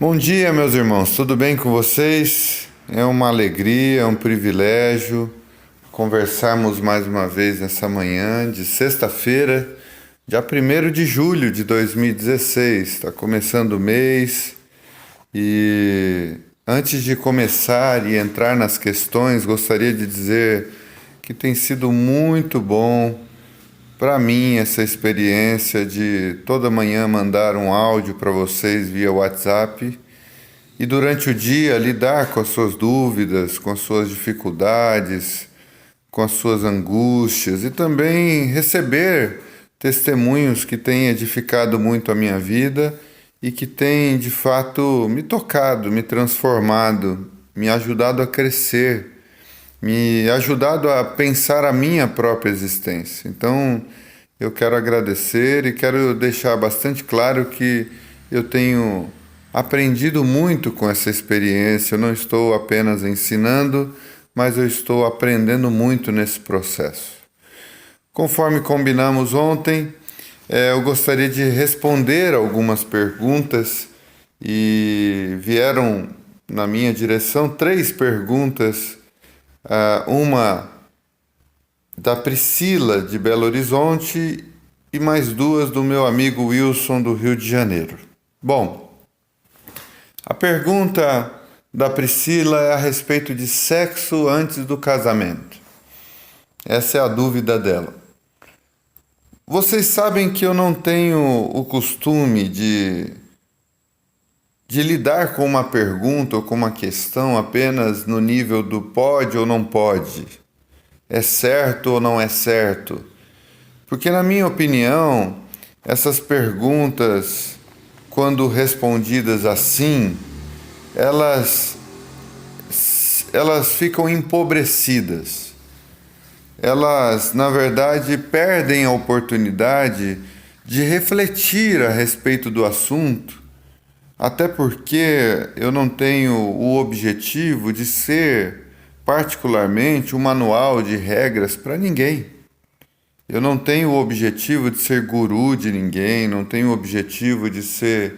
Bom dia, meus irmãos, tudo bem com vocês? É uma alegria, é um privilégio conversarmos mais uma vez nessa manhã de sexta-feira, dia 1º de julho de 2016. Está começando o mês e antes de começar e entrar nas questões, gostaria de dizer que tem sido muito bom para mim essa experiência de toda manhã mandar um áudio para vocês via WhatsApp e durante o dia lidar com as suas dúvidas, com as suas dificuldades, com as suas angústias e também receber testemunhos que têm edificado muito a minha vida e que têm de fato me tocado, me transformado, me ajudado a crescer, me ajudado a pensar a minha própria existência. Então, eu quero agradecer e quero deixar bastante claro que eu tenho aprendido muito com essa experiência. Eu não estou apenas ensinando, mas eu estou aprendendo muito nesse processo. Conforme combinamos ontem, eu gostaria de responder algumas perguntas e vieram na minha direção 3 perguntas. Uma da Priscila, de Belo Horizonte, e mais 2 do meu amigo Wilson, do Rio de Janeiro. Bom, a pergunta da Priscila é a respeito de sexo antes do casamento. Essa é a dúvida dela. Vocês sabem que eu não tenho o costume de lidar com uma pergunta ou com uma questão apenas no nível do pode ou não pode, é certo ou não é certo. Porque, na minha opinião, essas perguntas, quando respondidas assim, elas ficam empobrecidas. Elas, na verdade, perdem a oportunidade de refletir a respeito do assunto. Até porque eu não tenho o objetivo de ser, particularmente, um manual de regras para ninguém. Eu não tenho o objetivo de ser guru de ninguém, não tenho o objetivo de ser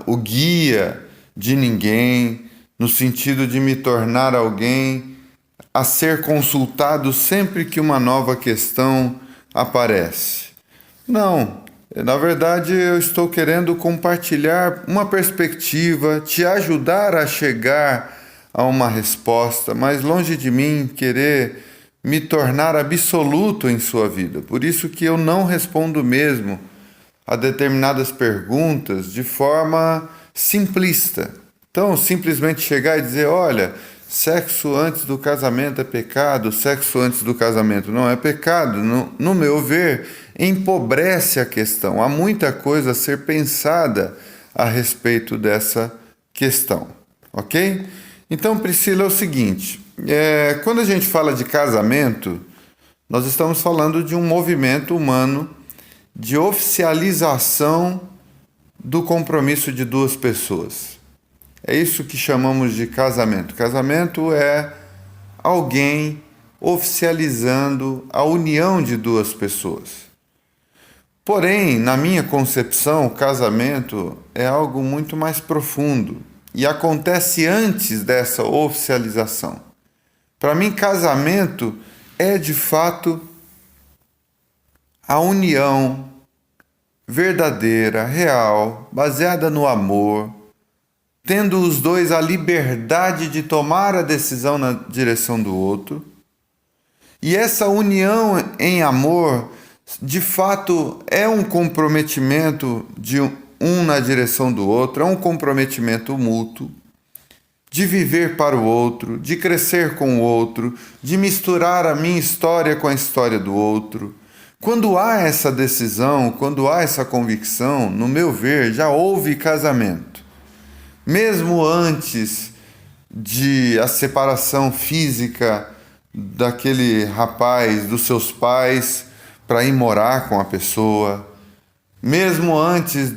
o guia de ninguém, no sentido de me tornar alguém a ser consultado sempre que uma nova questão aparece. Não. Na verdade, eu estou querendo compartilhar uma perspectiva, te ajudar a chegar a uma resposta, mas longe de mim querer me tornar absoluto em sua vida. Por isso que eu não respondo mesmo a determinadas perguntas de forma simplista. Então, simplesmente chegar e dizer, olha, sexo antes do casamento é pecado, sexo antes do casamento não é pecado, no meu ver, empobrece a questão. Há muita coisa a ser pensada a respeito dessa questão, ok? Então, Priscila, é o seguinte, quando a gente fala de casamento, nós estamos falando de um movimento humano de oficialização do compromisso de 2 pessoas. É isso que chamamos de casamento. Casamento é alguém oficializando a união de 2 pessoas. Porém, na minha concepção, o casamento é algo muito mais profundo e acontece antes dessa oficialização. Para mim, casamento é de fato a união verdadeira, real, baseada no amor, tendo os 2 a liberdade de tomar a decisão na direção do outro. E essa união em amor, de fato, é um comprometimento de um na direção do outro, é um comprometimento mútuo, de viver para o outro, de crescer com o outro, de misturar a minha história com a história do outro. Quando há essa decisão, quando há essa convicção, no meu ver, já houve casamento. Mesmo antes de a separação física daquele rapaz dos seus pais para ir morar com a pessoa, mesmo antes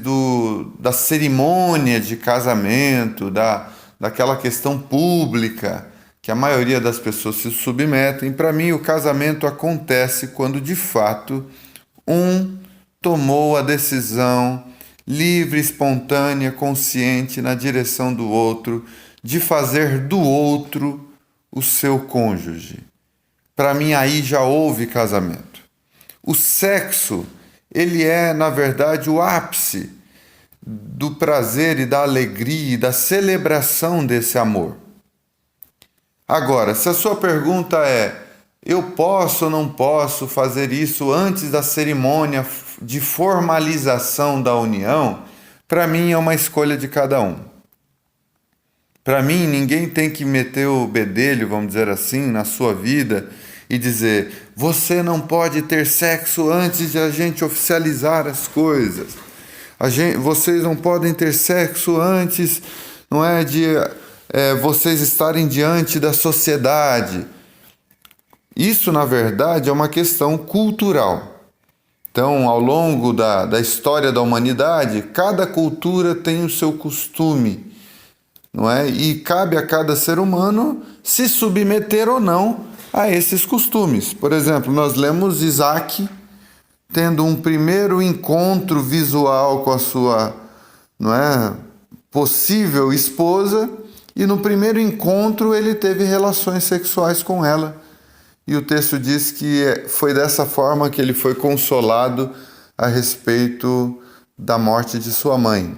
da cerimônia de casamento, daquela questão pública que a maioria das pessoas se submetem, para mim o casamento acontece quando de fato um tomou a decisão livre, espontânea, consciente na direção do outro, de fazer do outro o seu cônjuge. Para mim, aí já houve casamento. O sexo, ele é, na verdade, o ápice do prazer e da alegria e da celebração desse amor. Agora, se a sua pergunta é: eu posso ou não posso fazer isso antes da cerimônia de formalização da união? Para mim é uma escolha de cada um. Para mim, ninguém tem que meter o bedelho, vamos dizer assim, na sua vida e dizer: você não pode ter sexo antes de a gente oficializar as coisas. Vocês não podem ter sexo antes, não é, de vocês estarem diante da sociedade. Isso, na verdade, é uma questão cultural. Então, ao longo da história da humanidade, cada cultura tem o seu costume, não é? E cabe a cada ser humano se submeter ou não a esses costumes. Por exemplo, nós lemos Isaac tendo um primeiro encontro visual com a sua, não é, possível esposa, e no primeiro encontro ele teve relações sexuais com ela. E o texto diz que foi dessa forma que ele foi consolado a respeito da morte de sua mãe.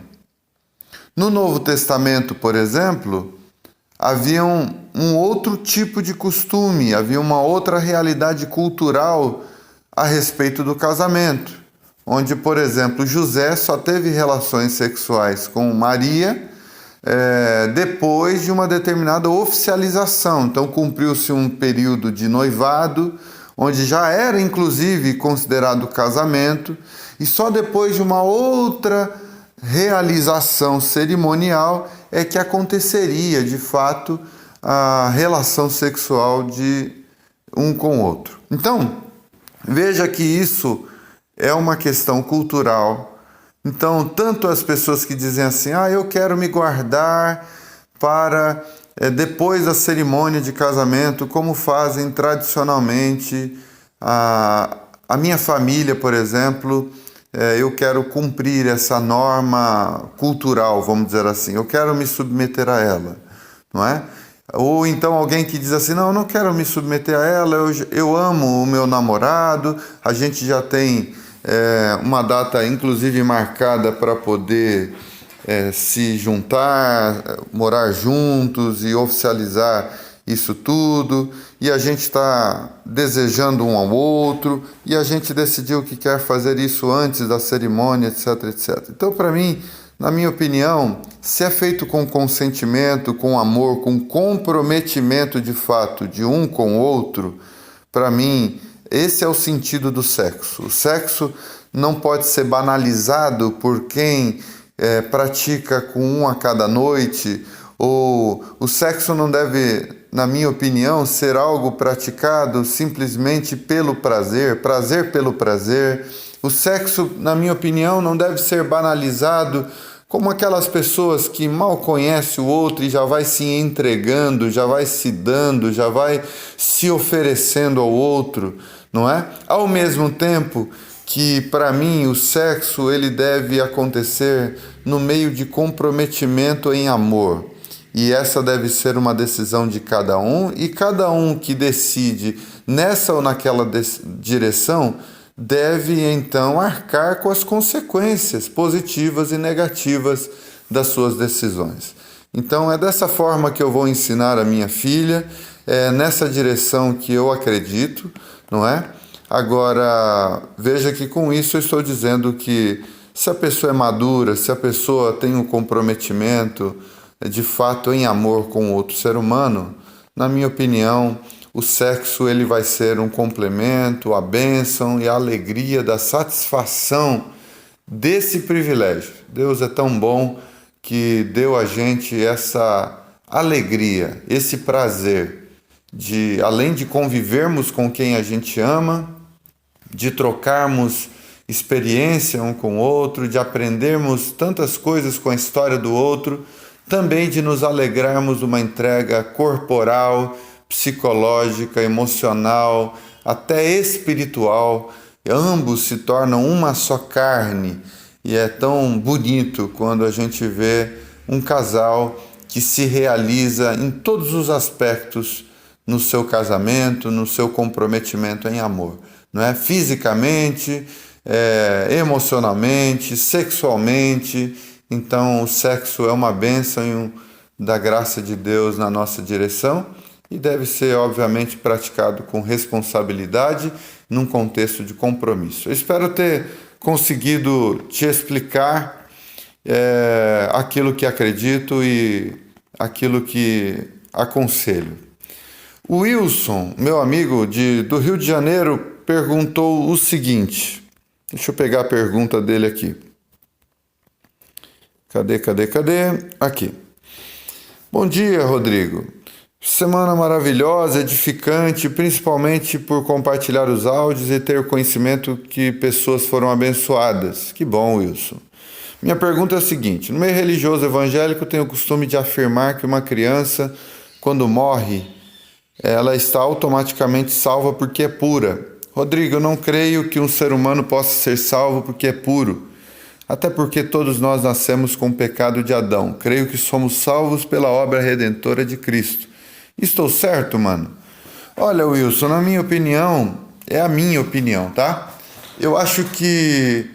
No Novo Testamento, por exemplo, havia um outro tipo de costume, havia uma outra realidade cultural a respeito do casamento, onde, por exemplo, José só teve relações sexuais com Maria depois de uma determinada oficialização. Então cumpriu-se um período de noivado, onde já era inclusive considerado casamento, e só depois de uma outra realização cerimonial é que aconteceria de fato a relação sexual de um com o outro. Então, veja que isso é uma questão cultural. Então, tanto as pessoas que dizem assim: eu quero me guardar para depois da cerimônia de casamento, como fazem tradicionalmente a minha família, por exemplo, eu quero cumprir essa norma cultural, vamos dizer assim, eu quero me submeter a ela, não é? Ou então alguém que diz assim: não, eu não quero me submeter a ela, eu amo o meu namorado, a gente já tem uma data inclusive marcada para poder se juntar, morar juntos e oficializar isso tudo, e a gente está desejando um ao outro, e a gente decidiu que quer fazer isso antes da cerimônia, etc, etc. Então, para mim, na minha opinião, se é feito com consentimento, com amor, com comprometimento de fato de um com o outro, para mim, esse é o sentido do sexo. O sexo não pode ser banalizado por quem pratica com um a cada noite, ou o sexo não deve, na minha opinião, ser algo praticado simplesmente pelo prazer, prazer pelo prazer. O sexo, na minha opinião, não deve ser banalizado como aquelas pessoas que mal conhecem o outro e já vai se entregando, já vai se dando, já vai se oferecendo ao outro, não é? Ao mesmo tempo que, para mim, o sexo ele deve acontecer no meio de comprometimento em amor. E essa deve ser uma decisão de cada um, e cada um que decide nessa ou naquela direção deve então arcar com as consequências positivas e negativas das suas decisões. Então é dessa forma que eu vou ensinar a minha filha, é nessa direção que eu acredito, não é? Agora, veja que com isso eu estou dizendo que se a pessoa é madura, se a pessoa tem um comprometimento de fato em amor com outro ser humano, na minha opinião, o sexo ele vai ser um complemento, a bênção e a alegria da satisfação desse privilégio. Deus é tão bom que deu a gente essa alegria, esse prazer de, além de convivermos com quem a gente ama, de trocarmos experiência um com o outro, de aprendermos tantas coisas com a história do outro, também de nos alegrarmos uma entrega corporal, psicológica, emocional, até espiritual. Ambos se tornam uma só carne E é tão bonito quando a gente vê um casal que se realiza em todos os aspectos no seu casamento, no seu comprometimento em amor, não é? Fisicamente, emocionalmente, sexualmente. Então, o sexo é uma bênção da graça de Deus na nossa direção e deve ser, obviamente, praticado com responsabilidade num contexto de compromisso. Eu espero ter conseguido te explicar aquilo que acredito e aquilo que aconselho. O Wilson, meu amigo do Rio de Janeiro, perguntou o seguinte. Deixa eu pegar a pergunta dele aqui. Cadê? Aqui. Bom dia, Rodrigo. Semana maravilhosa, edificante, principalmente por compartilhar os áudios e ter conhecimento que pessoas foram abençoadas. Que bom, Wilson. Minha pergunta é a seguinte: no meio religioso evangélico, tenho o costume de afirmar que uma criança, quando morre, ela está automaticamente salva porque é pura. Rodrigo, eu não creio que um ser humano possa ser salvo porque é puro. Até porque todos nós nascemos com o pecado de Adão. Creio que somos salvos pela obra redentora de Cristo. Estou certo, mano? Olha, Wilson, na minha opinião, é a minha opinião, tá? Eu acho que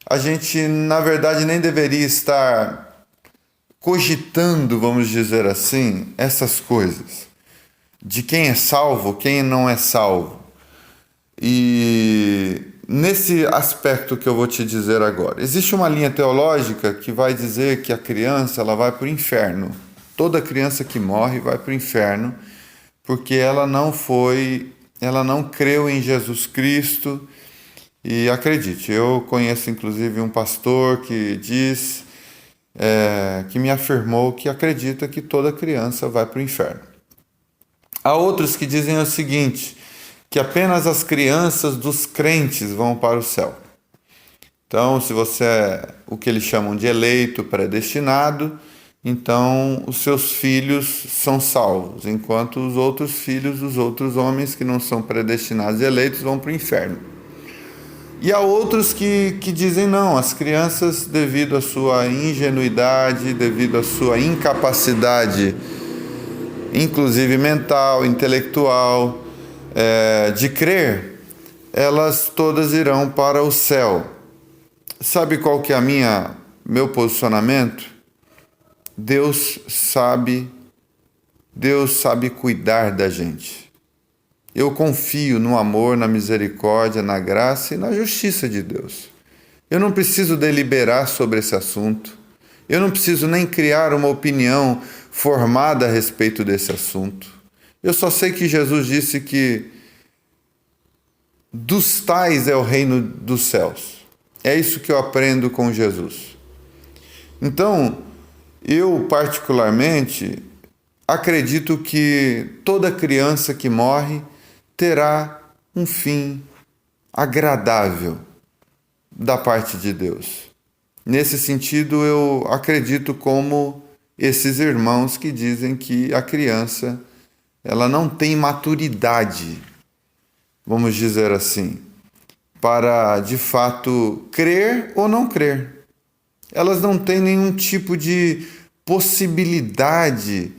a gente, na verdade, nem deveria estar cogitando, vamos dizer assim, essas coisas. De quem é salvo, quem não é salvo. E nesse aspecto que eu vou te dizer agora, existe uma linha teológica que vai dizer que a criança ela vai para o inferno. Toda criança que morre vai para o inferno porque ela não creu em Jesus Cristo. E acredite, eu conheço inclusive um pastor que diz, que me afirmou que acredita que toda criança vai para o inferno. Há outros que dizem o seguinte, que apenas as crianças dos crentes vão para o céu. Então, se você é o que eles chamam de eleito, predestinado, então os seus filhos são salvos, enquanto os outros filhos dos outros homens que não são predestinados e eleitos vão para o inferno. E há outros que dizem não, as crianças, devido à sua ingenuidade, devido à sua incapacidade, inclusive mental, intelectual, de crer, elas todas irão para o céu. Sabe qual que é meu posicionamento? Deus sabe cuidar da gente. Eu confio no amor, na misericórdia, na graça e na justiça de Deus. Eu não preciso deliberar sobre esse assunto. Eu não preciso nem criar uma opinião formada a respeito desse assunto. Eu só sei que Jesus disse que dos tais é o reino dos céus. É isso que eu aprendo com Jesus. Então, eu particularmente acredito que toda criança que morre terá um fim agradável da parte de Deus. Nesse sentido, eu acredito como esses irmãos que dizem que a criança ela não tem maturidade, vamos dizer assim, para de fato crer ou não crer. Elas não têm nenhum tipo de possibilidade,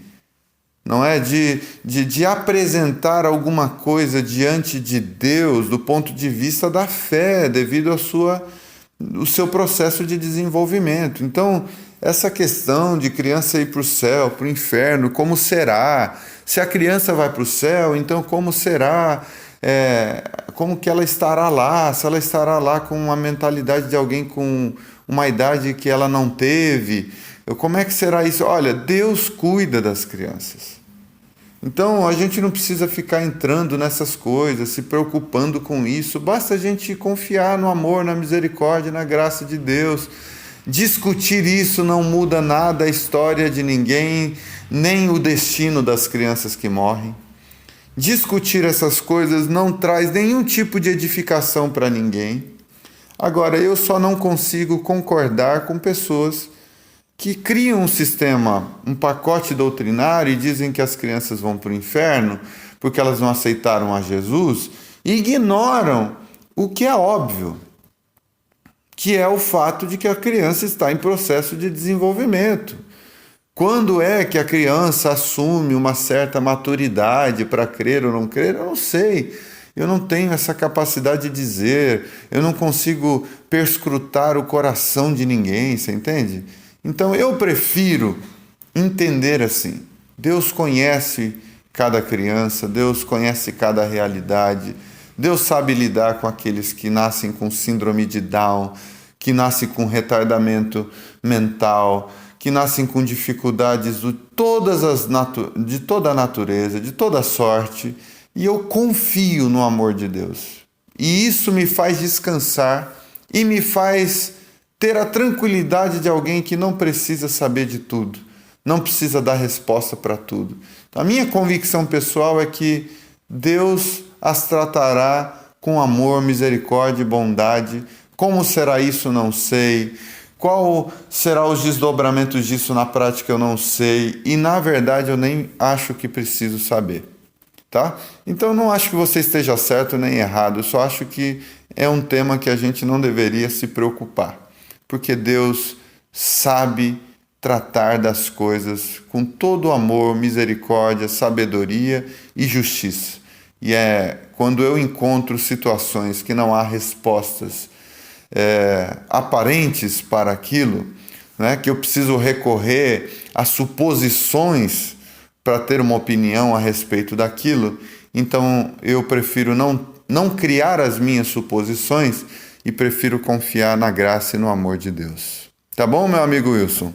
não é? De apresentar alguma coisa diante de Deus do ponto de vista da fé, devido ao seu processo de desenvolvimento. Então, essa questão de criança ir para o céu, para o inferno, como será? Se a criança vai para o céu, então como será? Como que ela estará lá? Se ela estará lá com uma mentalidade de alguém com uma idade que ela não teve? Como é que será isso? Olha, Deus cuida das crianças. Então, a gente não precisa ficar entrando nessas coisas, se preocupando com isso. Basta a gente confiar no amor, na misericórdia, na graça de Deus. Discutir isso não muda nada a história de ninguém, nem o destino das crianças que morrem. Discutir essas coisas não traz nenhum tipo de edificação para ninguém. Agora, eu só não consigo concordar com pessoas que criam um sistema, um pacote doutrinário e dizem que as crianças vão para o inferno porque elas não aceitaram a Jesus e ignoram o que é óbvio, que é o fato de que a criança está em processo de desenvolvimento. Quando é que a criança assume uma certa maturidade para crer ou não crer? Eu não sei. Eu não tenho essa capacidade de dizer. Eu não consigo perscrutar o coração de ninguém, você entende? Então eu prefiro entender assim. Deus conhece cada criança, Deus conhece cada realidade. Deus sabe lidar com aqueles que nascem com síndrome de Down, que nascem com retardamento mental, que nascem com dificuldades de toda a natureza, de toda a sorte, e eu confio no amor de Deus. E isso me faz descansar e me faz ter a tranquilidade de alguém que não precisa saber de tudo, não precisa dar resposta para tudo. A minha convicção pessoal é que Deus as tratará com amor, misericórdia e bondade. Como será isso, não sei. Qual será os desdobramentos disso na prática, eu não sei. E, na verdade, eu nem acho que preciso saber. Tá? Então, eu não acho que você esteja certo nem errado. Eu só acho que é um tema que a gente não deveria se preocupar. Porque Deus sabe tratar das coisas com todo amor, misericórdia, sabedoria e justiça. E é quando eu encontro situações que não há respostas aparentes para aquilo, né, que eu preciso recorrer a suposições para ter uma opinião a respeito daquilo, então eu prefiro não criar as minhas suposições e prefiro confiar na graça e no amor de Deus. Tá bom, meu amigo Wilson?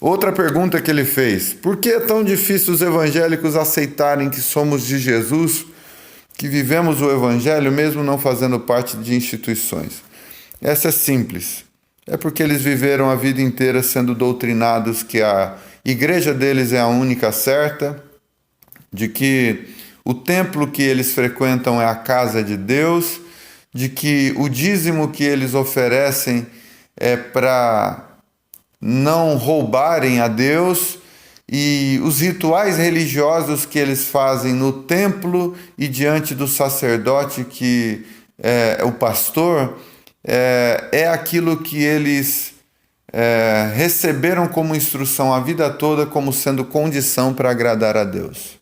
Outra pergunta que ele fez: por que é tão difícil os evangélicos aceitarem que somos de Jesus, que vivemos o evangelho mesmo não fazendo parte de instituições? Essa é simples. É porque eles viveram a vida inteira sendo doutrinados que a igreja deles é a única certa, de que o templo que eles frequentam é a casa de Deus, de que o dízimo que eles oferecem é para não roubarem a Deus, e os rituais religiosos que eles fazem no templo e diante do sacerdote, que é o pastor, é aquilo que eles receberam como instrução a vida toda, como sendo condição para agradar a Deus.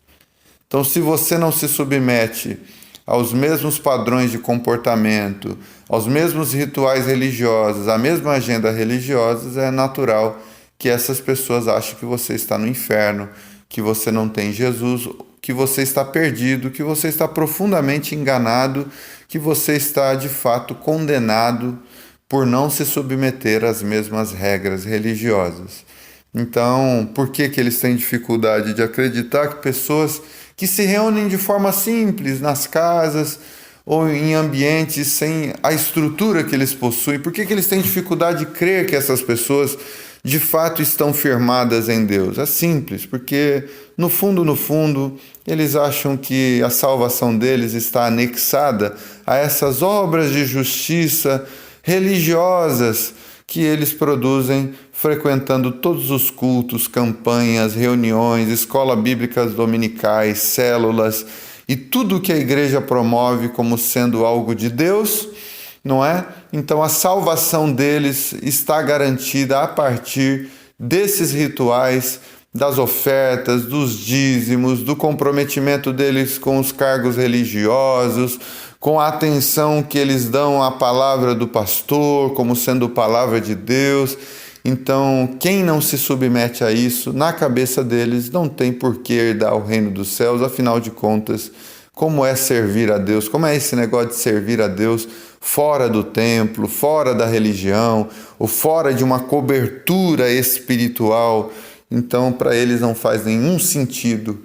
Então, se você não se submete aos mesmos padrões de comportamento, aos mesmos rituais religiosos, à mesma agenda religiosa, é natural que essas pessoas achem que você está no inferno, que você não tem Jesus, que você está perdido, que você está profundamente enganado, que você está de fato condenado por não se submeter às mesmas regras religiosas. Então, por que eles têm dificuldade de acreditar que pessoas que se reúnem de forma simples nas casas ou em ambientes sem a estrutura que eles possuem, por que eles têm dificuldade de crer que essas pessoas de fato estão firmadas em Deus? É simples, porque no fundo, eles acham que a salvação deles está anexada a essas obras de justiça religiosas que eles produzem frequentando todos os cultos, campanhas, reuniões, escolas bíblicas dominicais, células e tudo que a igreja promove como sendo algo de Deus, não é? Então a salvação deles está garantida a partir desses rituais, das ofertas, dos dízimos, do comprometimento deles com os cargos religiosos, com a atenção que eles dão à palavra do pastor como sendo palavra de Deus. Então, quem não se submete a isso, na cabeça deles, não tem por que herdar o reino dos céus. Afinal de contas, como é servir a Deus? Como é esse negócio de servir a Deus fora do templo, fora da religião, ou fora de uma cobertura espiritual? Então, para eles não faz nenhum sentido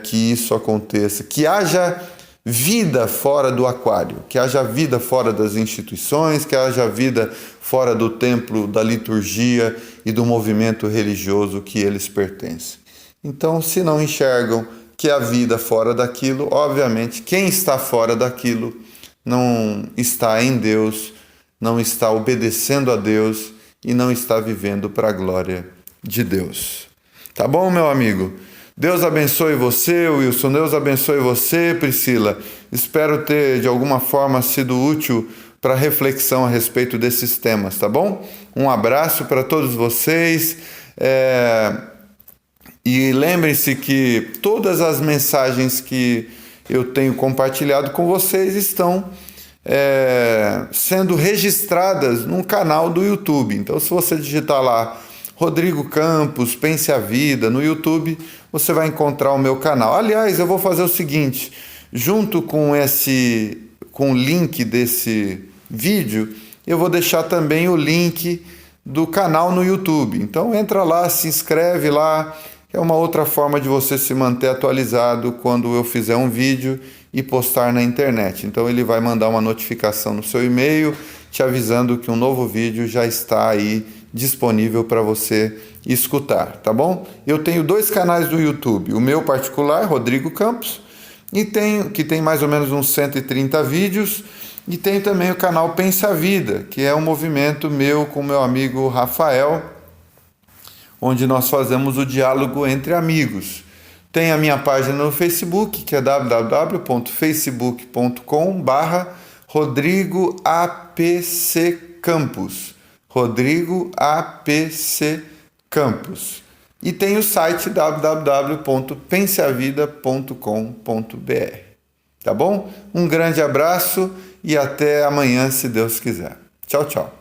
que isso aconteça, que haja vida fora do aquário, que haja vida fora das instituições, que haja vida fora do templo, da liturgia e do movimento religioso que eles pertencem. Então, se não enxergam que há vida fora daquilo, obviamente, quem está fora daquilo não está em Deus, não está obedecendo a Deus e não está vivendo para a glória de Deus. Tá bom, meu amigo? Deus abençoe você, Wilson. Deus abençoe você, Priscila. Espero ter, de alguma forma, sido útil para reflexão a respeito desses temas, tá bom? Um abraço para todos vocês. E lembrem-se que todas as mensagens que eu tenho compartilhado com vocês estão sendo registradas num canal do YouTube. Então, se você digitar lá Rodrigo Campos, Pense a Vida, no YouTube, você vai encontrar o meu canal. Aliás, eu vou fazer o seguinte, junto com o link desse vídeo, eu vou deixar também o link do canal no YouTube. Então entra lá, se inscreve lá, é uma outra forma de você se manter atualizado quando eu fizer um vídeo e postar na internet. Então ele vai mandar uma notificação no seu e-mail, te avisando que um novo vídeo já está aí disponível para você escutar, tá bom? Eu tenho 2 canais do YouTube, o meu particular, Rodrigo Campos, que tem mais ou menos uns 130 vídeos, e tem também o canal Pense a Vida, que é um movimento meu com meu amigo Rafael, onde nós fazemos o diálogo entre amigos. Tem a minha página no Facebook, que é www.facebook.com/RodrigoAPCCampos. Rodrigo APC Campos. E tem o site www.penseavida.com.br. Tá bom? Um grande abraço e até amanhã, se Deus quiser. Tchau, tchau.